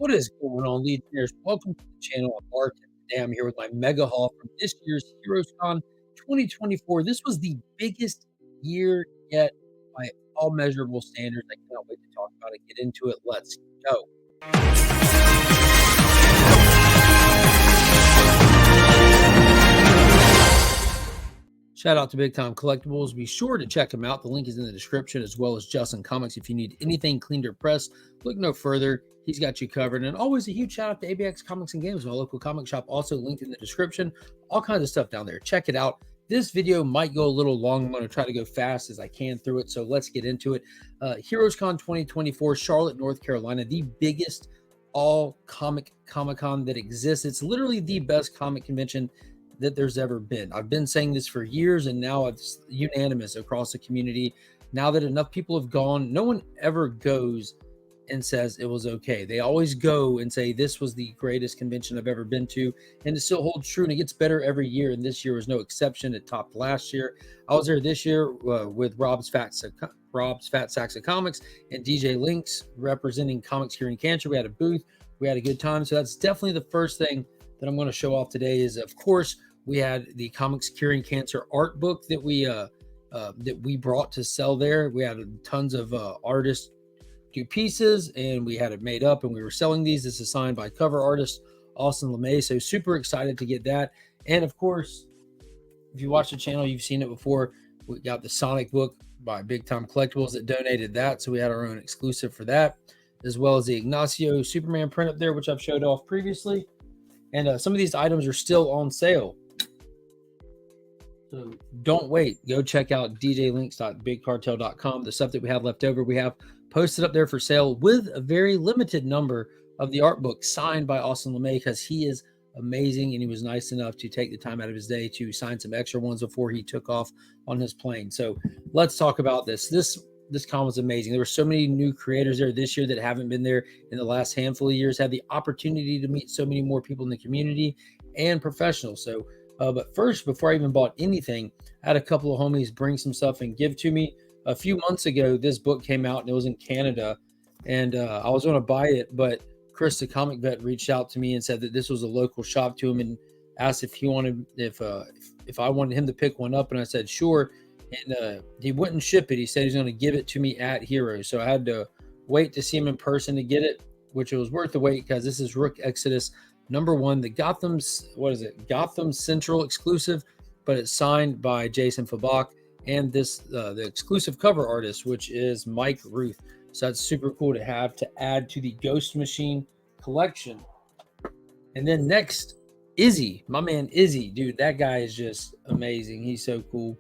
What is going on, Legionnaires? Welcome to the channel. I'm Mark, and today I'm here with my mega haul from this year's HeroesCon 2024. This was the biggest year yet by all measurable standards. I cannot wait to talk about it, get into it. Let's go. Shout out to Big Time Collectibles. Be sure to check them out. The link is in the description, as well as JustinComicx. If you need anything cleaned or pressed, look no further. He's got you covered. And always a huge shout out to ABX Comics and Games, my local comic shop, also linked in the description. All kinds of stuff down there. Check it out. This video might go a little long. I'm going to try to go fast as I can through it. So let's get into it. HeroesCon 2024, Charlotte, North Carolina, the biggest all Comic-Con that exists. It's literally the best comic convention that there's ever been. I've been saying this for years, and now it's unanimous across the community. Now that enough people have gone, no one ever goes and says it was okay. They always go and say this was the greatest convention I've ever been to, and it still holds true, and it gets better every year, and this year was no exception. It topped last year. I was there this year with Rob's Fat Sacks of Comics and DJ Links representing Comics Curing Cancer. We had a booth. We had a good time. So that's definitely the first thing that I'm going to show off today is, of course, we had the Comics Curing Cancer art book that we brought to sell there. We had tons of artists do pieces, and we had it made up, and we were selling these. This is signed by cover artist Austin LeMay. So super excited to get that. And of course, if you watch the channel, you've seen it before. We got the Sonic book by Big Time Collectibles that donated that. So we had our own exclusive for that, as well as the Ignacio Superman print up there, which I've showed off previously. And some of these items are still on sale. So don't wait. Go check out djlinks.bigcartel.com. The stuff that we have left over, we have posted up there for sale with a very limited number of the art book signed by Austin LeMay, because he is amazing and he was nice enough to take the time out of his day to sign some extra ones before he took off on his plane. So let's talk about this. This con was amazing. There were so many new creators there this year that haven't been there in the last handful of years, had the opportunity to meet so many more people in the community and professionals. So but first, before I even bought anything, I had a couple of homies bring some stuff and give to me. A few months ago, this book came out, and it was in Canada, and I was going to buy it, but Chris, the comic vet, reached out to me and said that this was a local shop to him, and asked if he wanted, if I wanted him to pick one up, and I said sure, and he wouldn't ship it. He said he's going to give it to me at Heroes, so I had to wait to see him in person to get it, which it was worth the wait, because this is Rook Exodus #1, the Gotham Central exclusive, but it's signed by Jason Fabak, and this the exclusive cover artist, which is Mike Ruth. So that's super cool to have to add to the Ghost Machine collection. And then next, Izzy, my man Izzy, dude, that guy is just amazing. He's so cool.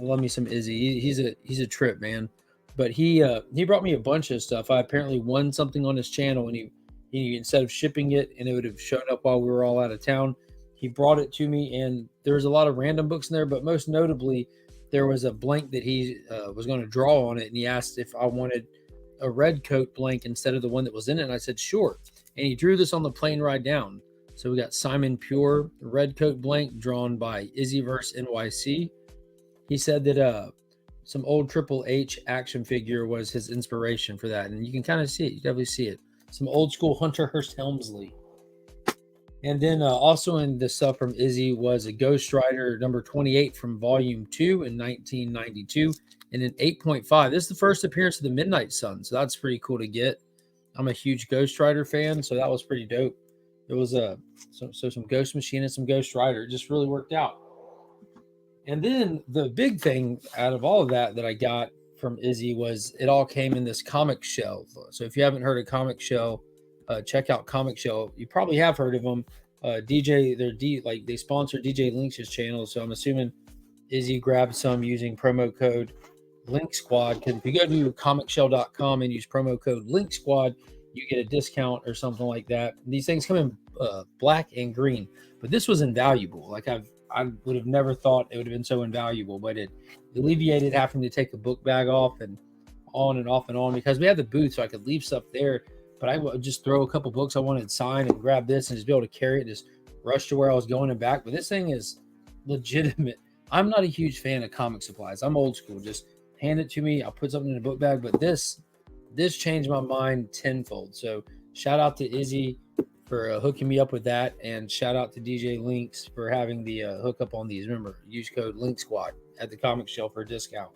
I love me some Izzy. He's a trip, man. But he brought me a bunch of stuff. I apparently won something on his channel, and he instead of shipping it and it would have shown up while we were all out of town, he brought it to me, and there was a lot of random books in there, but most notably there was a blank that he was going to draw on it, and he asked if I wanted a red coat blank instead of the one that was in it, and I said sure, and he drew this on the plane ride down. So we got Simon Pure red coat blank drawn by Izzyverse NYC. He said that some old Triple H action figure was his inspiration for that, and you can kind of see it. You definitely see it. Some old school Hunter Hearst Helmsley. And then also in the stuff from Izzy was a Ghost Rider #28 from Volume 2 in 1992. And an 8.5. This is the first appearance of the Midnight Sun, so that's pretty cool to get. I'm a huge Ghost Rider fan, so that was pretty dope. It was some Ghost Machine and some Ghost Rider. It just really worked out. And then the big thing out of all of that I got from Izzy was it all came in this comic shell. So if you haven't heard of Comic Shell, check out Comic Shell. You probably have heard of them. They sponsor DJ Links' channel, so I'm assuming Izzy grabbed some using promo code Link Squad, because if you go to comicshell.com and use promo code Link Squad, you get a discount or something like that. These things come in black and green, but this was invaluable. Like I would have never thought it would have been so invaluable, but it alleviated having to take a book bag off and on and off and on, because we had the booth, so I could leave stuff there, but I would just throw a couple books I wanted signed and grab this and just be able to carry it, just rush to where I was going and back. But this thing is legitimate. I'm not a huge fan of comic supplies. I'm old school. Just hand it to me. I'll put something in a book bag. But this changed my mind tenfold. So shout out to Izzy for hooking me up with that, and shout out to DJ Links for having the hookup on these. Remember, use code Link Squad at the comic shelf for a discount.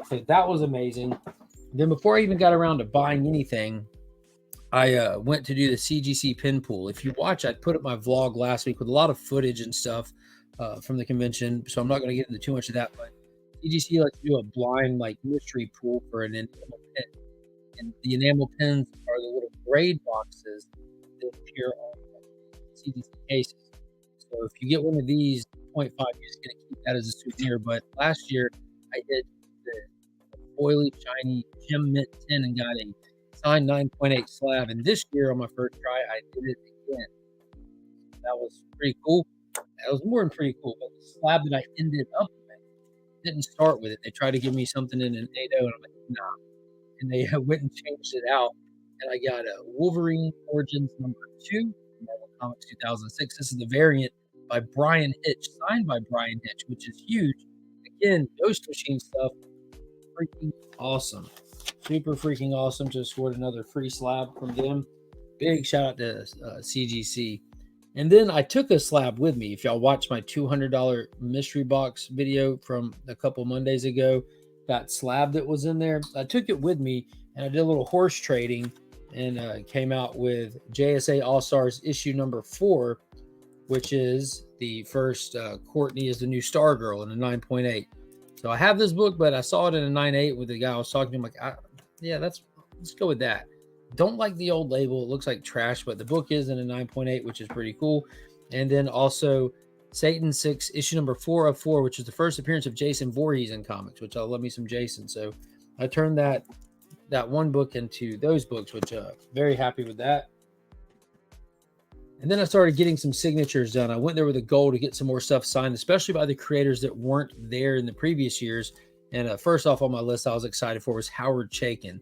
So that was amazing. Then before I even got around to buying anything, I went to do the CGC pin pool. If you watch, I put up my vlog last week with a lot of footage and stuff from the convention, so I'm not going to get into too much of that. But CGC likes to do a blind like mystery pool for an enamel pin, and the enamel pins are the little braid boxes that appear on CGC cases. So if you get one of these 0.5, you're just going to keep that as a souvenir. But last year, I did the oily, shiny gem mint tin and got a signed 9.8 slab. And this year, on my first try, I did it again. That was pretty cool. That was more than pretty cool. But the slab that I ended up with didn't start with it. They tried to give me something in an 8.0, and I'm like, nah. And they went and changed it out. And I got a Wolverine Origins #2, Marvel Comics 2006. This is the variant by Brian Hitch, signed by Brian Hitch, which is huge. Again, Ghost Machine stuff, freaking awesome. Super freaking awesome. Just scored another free slab from them. Big shout out to CGC. And then I took a slab with me. If y'all watched my $200 mystery box video from a couple Mondays ago, that slab that was in there, I took it with me and I did a little horse trading and came out with JSA All-Stars issue #4, which is the first Courtney is the new Stargirl in a 9.8. So I have this book, but I saw it in a 9.8 with the guy I was talking to. I'm like, yeah, let's go with that. Don't like the old label. It looks like trash, but the book is in a 9.8, which is pretty cool. And then also Satan 6, issue #4 of 4, which is the first appearance of Jason Voorhees in comics, which I love me some Jason. So I turned that one book into those books, which very happy with that. And then I started getting some signatures done. I went there with a goal to get some more stuff signed, especially by the creators that weren't there in the previous years. And first off on my list, I was excited for was Howard Chaykin.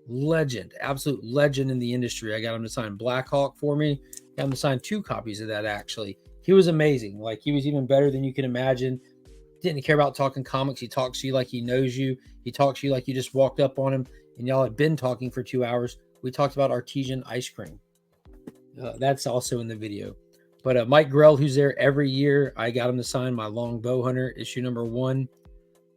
Legend, absolute legend in the industry. I got him to sign Black Hawk for me. Got him to sign 2 copies of that, actually. He was amazing. Like, he was even better than you can imagine. Didn't care about talking comics. He talks to you like he knows you. He talks to you like you just walked up on him and y'all had been talking for 2 hours. We talked about artesian ice cream. That's also in the video. But Mike Grell, who's there every year, I got him to sign my Long Bow Hunter, issue #1.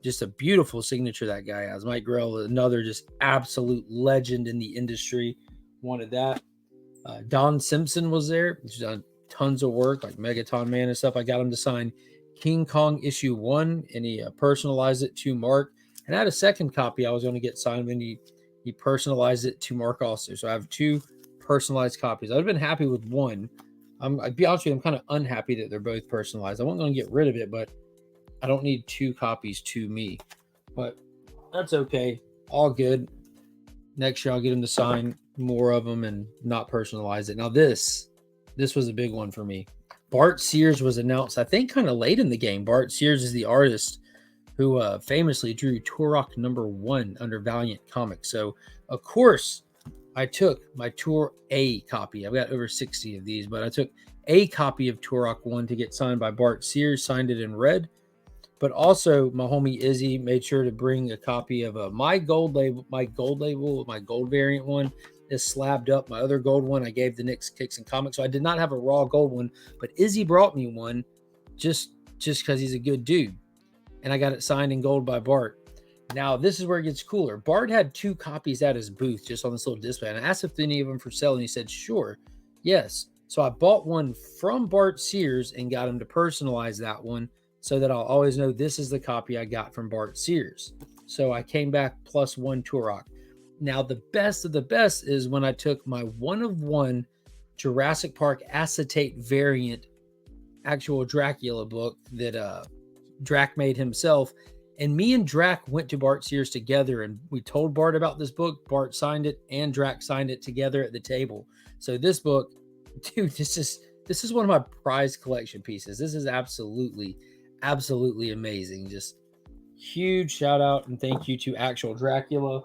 Just a beautiful signature that guy has. Mike Grell, another just absolute legend in the industry. Wanted that. Don Simpson was there. He's done tons of work, like Megaton Man and stuff. I got him to sign King Kong issue 1, and he personalized it to Mark. And I had a second copy I was going to get signed, and he personalized it to Mark also. So I have 2 personalized copies. I've been happy with one. I'd be honest with you, I'm kind of unhappy that they're both personalized. I wasn't going to get rid of it, but I don't need 2 copies to me. But that's okay. All good. Next year, I'll get him to sign more of them and not personalize it. Now, this was a big one for me. Bart Sears was announced, I think, kind of late in the game. Bart Sears is the artist who famously drew Turok #1 under Valiant Comics. So, of course, I took my Tour A copy. I've got over 60 of these, but I took a copy of Turok 1 to get signed by Bart Sears, signed it in red. But also, my homie Izzy made sure to bring a copy of my gold label, my gold variant one is slabbed up. My other gold one I gave the Knicks, Kicks, and Comics. So I did not have a raw gold one, but Izzy brought me one just because he's a good dude. And I got it signed in gold by Bart. Now, this is where it gets cooler. Bart had 2 copies at his booth just on this little display. And I asked if any of them for sale, and he said, sure, yes. So I bought one from Bart Sears and got him to personalize that one so that I'll always know this is the copy I got from Bart Sears. So I came back +1 Turok. Now, the best of the best is when I took my 1-of-1 Jurassic Park acetate variant actual Dracula book that Drac made himself. And me and Drac went to Bart Sears together, and we told Bart about this book. Bart signed it, and Drac signed it together at the table. So this book, dude, this is one of my prized collection pieces. This is absolutely amazing. Just huge shout out and thank you to Actual Dracula,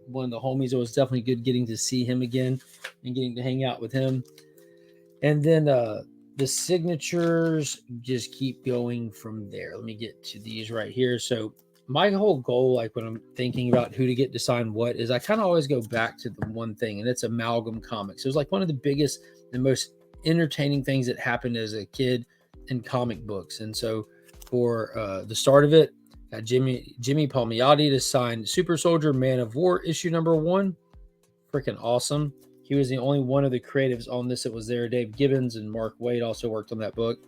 one of the homies. It was definitely good getting to see him again and getting to hang out with him. And then the signatures just keep going from there. Let me get to these right here. So my whole goal, like when I'm thinking about who to get to sign what, is I kind of always go back to the one thing, and it's Amalgam Comics. It was like one of the biggest and most entertaining things that happened as a kid in comic books. And so for the start of it, got Jimmy Palmiotti to sign Super Soldier Man of War issue number 1. Freaking awesome. He was the only one of the creatives on this that was there. Dave Gibbons and Mark Waid also worked on that book.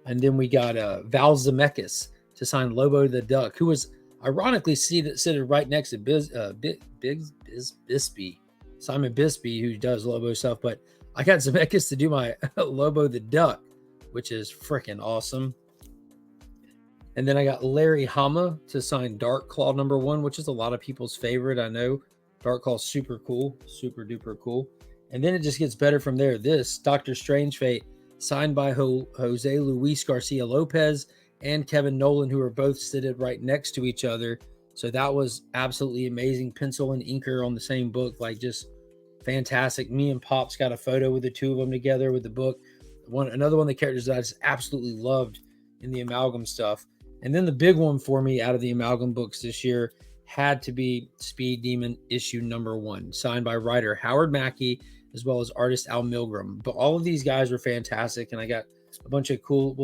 And then we got Val Zemeckis to sign Lobo the Duck, who was ironically seated right next to Bisbee, Simon Bisbee, who does Lobo stuff. But I got Zemeckis to do my Lobo the Duck, which is freaking awesome. And then I got Larry Hama to sign Dark Claw number 1, which is a lot of people's favorite. I know Dark Claw's super cool, super duper cool. And then it just gets better from there. This Doctor Strange Fate, signed by Jose Luis Garcia Lopez and Kevin Nolan, who are both seated right next to each other. So that was absolutely amazing. Pencil and inker on the same book, like just fantastic. Me and Pops got a photo with the two of them together with the book. Another one of the characters that I just absolutely loved in the Amalgam stuff. And then the big one for me out of the Amalgam books this year had to be Speed Demon issue number 1, signed by writer Howard Mackey as well as artist Al Milgram. But all of these guys were fantastic, and I got a bunch of cool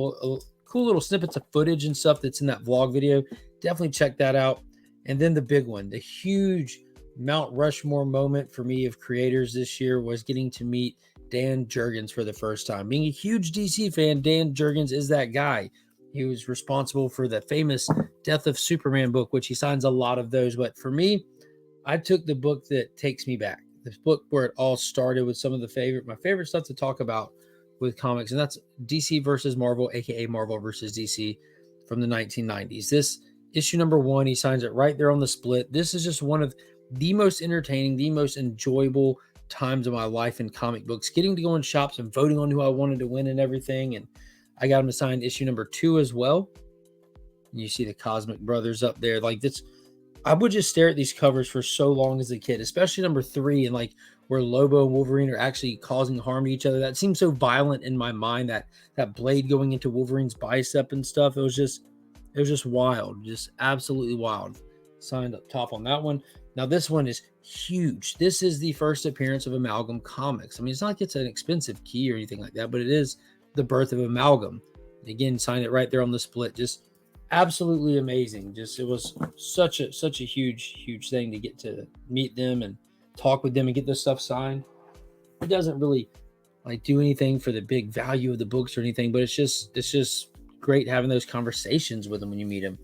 little snippets of footage and stuff that's in that vlog video. Definitely check that out. And then the big one, the huge Mount Rushmore moment for me of creators this year, was getting to meet Dan Jurgens for the first time. Being a huge DC fan, Dan Jurgens is that guy. He was responsible for the famous Death of Superman book, which he signs a lot of those. But for me, I took the book that takes me back. This book where it all started with some of my favorite stuff to talk about with comics, and that's DC versus Marvel, aka Marvel versus DC from the 1990s. This issue number 1, he signs it right there on the split. This is just one of the most entertaining, the most enjoyable times of my life in comic books, getting to go in shops and voting on who I wanted to win and everything. And I got him to sign issue number 2 as well. And you see the Cosmic Brothers up there. Like this, I would just stare at these covers for so long as a kid, especially number 3, and like where Lobo and Wolverine are actually causing harm to each other. That seems so violent in my mind, that blade going into Wolverine's bicep and stuff. It was just wild, just absolutely wild. Signed up top on that one. Now this one is huge. This is the first appearance of Amalgam Comics. I mean, it's not like it's an expensive key or anything like that, but it is the birth of Amalgam. And again, sign it right there on the split. Just absolutely amazing. Just, it was such a huge thing to get to meet them and talk with them and get this stuff signed. It doesn't really like do anything for the big value of the books or anything, but it's just great having those conversations with them when you meet them.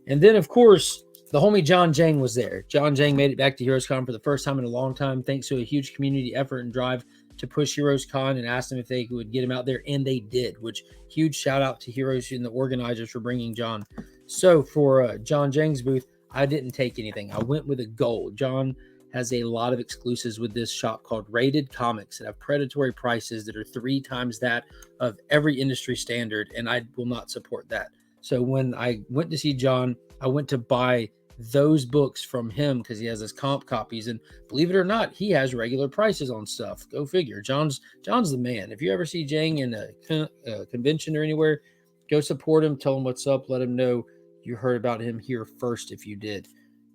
And then of course the homie John Jang was there. John Jang made it back to HeroesCon for the first time in a long time, thanks to a huge community effort and drive to push HeroesCon, and asked them if they would get him out there, and they did, which huge shout out to Heroes and the organizers for bringing John. So for John Jang's booth, I didn't take anything. I went with a goal. John has a lot of exclusives with this shop called Rated Comics that have predatory prices that are 3 times that of every industry standard, and I will not support that. So when I went to see John, I went to buy those books from him because he has his comp copies, and believe it or not, he has regular prices on stuff. Go figure. John's the man. If you ever see Jang in a convention or anywhere, go support him, tell him what's up, let him know you heard about him here first if you did.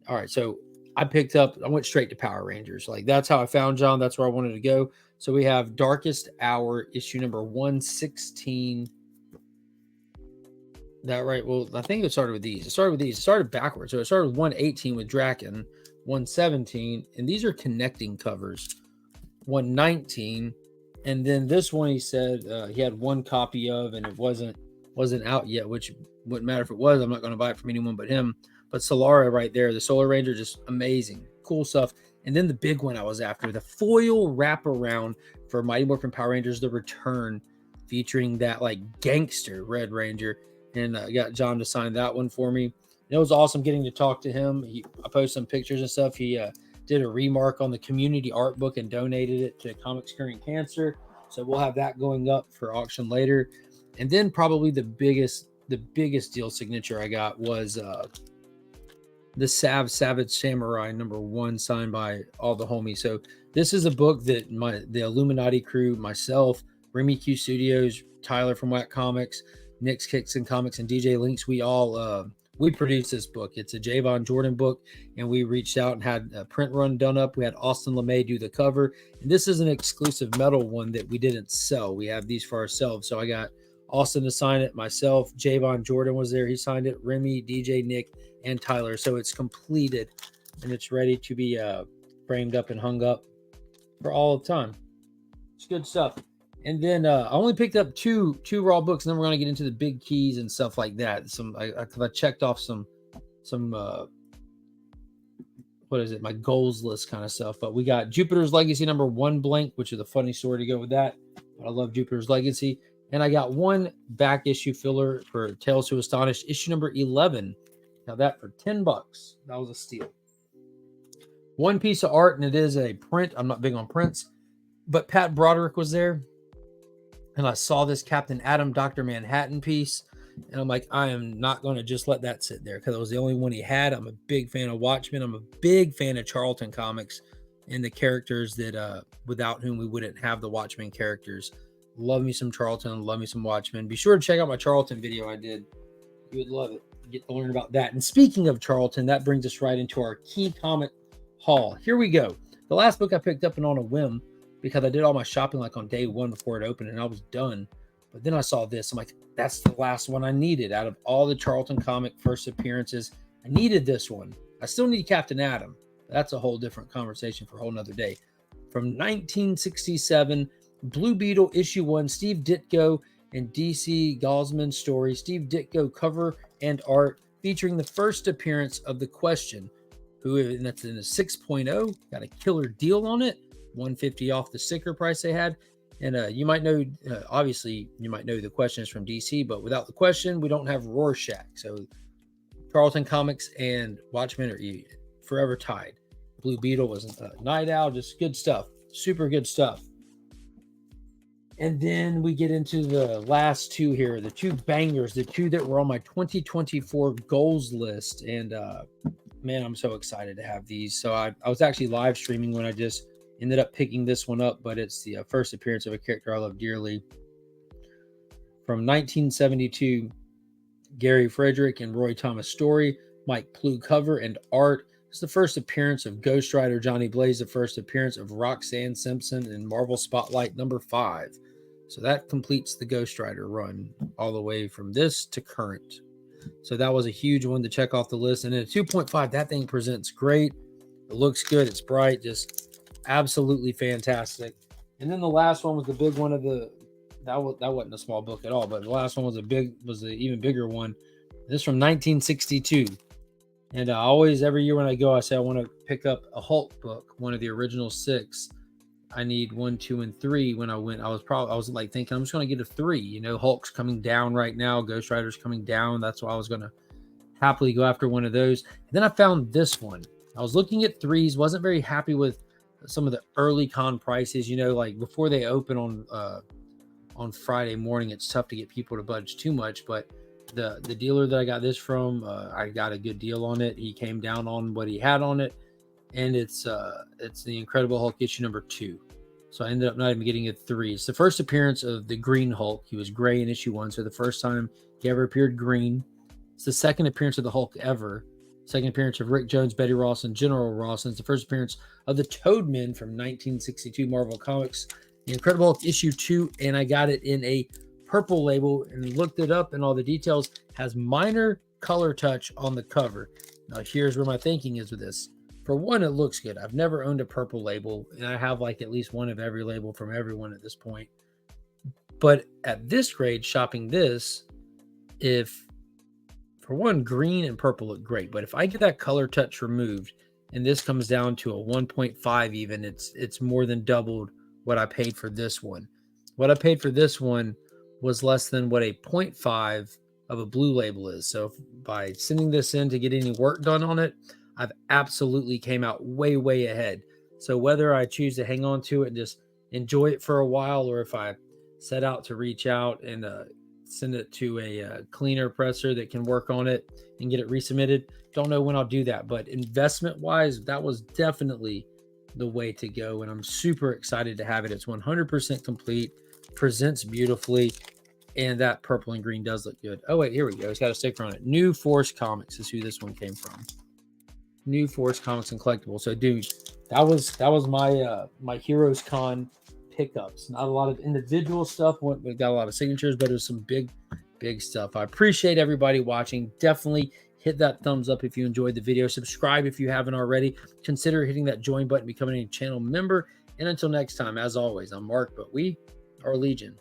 All right, so I went straight to Power Rangers. Like, that's how I found John. That's where I wanted to go. So we have Darkest Hour issue number 116. That right? Well, I think it started with these. It started backwards. So it started with 118 with Draken, 117, and these are connecting covers. 119, and then this one he said he had one copy of, and it wasn't out yet, which wouldn't matter if it was. I'm not going to buy it from anyone but him. But Solara right there, the Solar Ranger, just amazing, cool stuff. And then the big one I was after, the foil wraparound for Mighty Morphin Power Rangers: The Return, featuring that like gangster Red Ranger. And I got John to sign that one for me. And it was awesome getting to talk to him. I posted some pictures and stuff. He did a remark on the community art book and donated it to Comics Curing Cancer. So we'll have that going up for auction later. And then probably the biggest deal signature I got was the Savage Samurai #1, signed by all the homies. So this is a book that the Illuminati crew, myself, Remy Q Studios, Tyler from Whack Comics, Nick's Kicks and Comics, and DJ Links, we all we produced this book. It's a Javon Jordan book, and we reached out and had a print run done up. We had Austin LeMay do the cover, and this is an exclusive metal one that we didn't sell. We have these for ourselves. So I got Austin to sign it, myself, Javon Jordan was there. He signed it, Remy, DJ Nick, and Tyler. So it's completed, and it's ready to be framed up and hung up for all the time. It's good stuff. And then I only picked up two raw books, and then we're going to get into the big keys and stuff like that. I checked off some what is it, my goals list kind of stuff. But we got Jupiter's Legacy #1 blank, which is a funny story to go with that. I love Jupiter's Legacy. And I got one back issue filler for Tales to Astonish, issue number 11. Now that for $10. That was a steal. One piece of art, and it is a print. I'm not big on prints, but Pat Broderick was there. And I saw this Captain Atom Dr. Manhattan piece, and I'm like, I am not going to just let that sit there because it was the only one he had. I'm a big fan of Watchmen. I'm a big fan of Charlton Comics and the characters that without whom we wouldn't have the Watchmen characters. Love me some Charlton, love me some Watchmen. Be sure to check out my Charlton video I did. You would love it. You get to learn about that. And speaking of Charlton, that brings us right into our key comic haul. Here we go. The last book I picked up and on a whim, because I did all my shopping like on day one before it opened, and I was done. But then I saw this. I'm like, that's the last one I needed. Out of all the Charlton comic first appearances, I needed this one. I still need Captain Atom. That's a whole different conversation for a whole nother day. From 1967, Blue Beetle issue 1, Steve Ditko and DC Gosman story. Steve Ditko cover and art featuring the first appearance of The Question, and that's in a 6.0. Got a killer deal on it. $150 off the sticker price they had. And you might know, obviously, you might know The Question is from DC, but without The Question, we don't have Rorschach. So Charlton Comics and Watchmen are forever tied. Blue Beetle was Night Owl, just good stuff. Super good stuff. And then we get into the last two here, the two bangers, the two that were on my 2024 goals list. And man, I'm so excited to have these. So I was actually live streaming when I just ended up picking this one up, but it's the first appearance of a character I love dearly. From 1972, Gary Frederick and Roy Thomas story, Mike Plough cover and art. It's the first appearance of Ghost Rider Johnny Blaze, the first appearance of Roxanne Simpson in Marvel Spotlight #5. So that completes the Ghost Rider run all the way from this to current. So that was a huge one to check off the list. And then a 2.5, that thing presents great. It looks good. It's bright. Just absolutely fantastic. And then the last one was the big one of that wasn't a small book at all, but the last one was the even bigger one. This from 1962. And every year when I go, I say I want to pick up a Hulk book, one of the original 6. I need 1, 2, and 3. When I went, I was like thinking I'm just going to get a 3. You know, Hulk's coming down right now. Ghost Rider's coming down. That's why I was going to happily go after one of those. And then I found this one. I was looking at 3s, wasn't very happy with some of the early con prices. You know, like before they open on Friday morning, it's tough to get people to budge too much. But the dealer that I got this from, I got a good deal on it. He came down on what he had on it. And it's the Incredible Hulk issue #2. So I ended up not even getting a 3. It's the first appearance of the Green Hulk. He was gray in issue 1, so the first time he ever appeared green. It's the second appearance of the Hulk ever. Second appearance of Rick Jones, Betty Ross, and General Ross. And it's the first appearance of the Toadmen from 1962 Marvel Comics. The Incredible Hulk issue 2, and I got it in a purple label and looked it up, and all the details. Has minor color touch on the cover. Now here's where my thinking is with this. For one, it looks good. I've never owned a purple label, and I have like at least one of every label from everyone at this point. But at this grade, shopping this, for one, green and purple look great. But if I get that color touch removed, and this comes down to a 1.5 even, it's more than doubled what I paid for this one. What I paid for this one was less than what a 0.5 of a blue label is. So by sending this in to get any work done on it, I've absolutely came out way, way ahead. So whether I choose to hang on to it and just enjoy it for a while, or if I set out to reach out and send it to a cleaner presser that can work on it and get it resubmitted, don't know when I'll do that. But investment wise, that was definitely the way to go. And I'm super excited to have it. It's 100% complete, presents beautifully. And that purple and green does look good. Oh, wait, here we go. It's got a sticker on it. New Force Comics is who this one came from. New Force Comics and Collectibles. So, dude, that was my my HeroesCon pickups. Not a lot of individual stuff. We got a lot of signatures, but there's some big stuff. I appreciate everybody watching. Definitely hit that thumbs up if you enjoyed the video. Subscribe if you haven't already. Consider hitting that join button, becoming a channel member. And until next time, as always, I'm Mark, but we are Legion.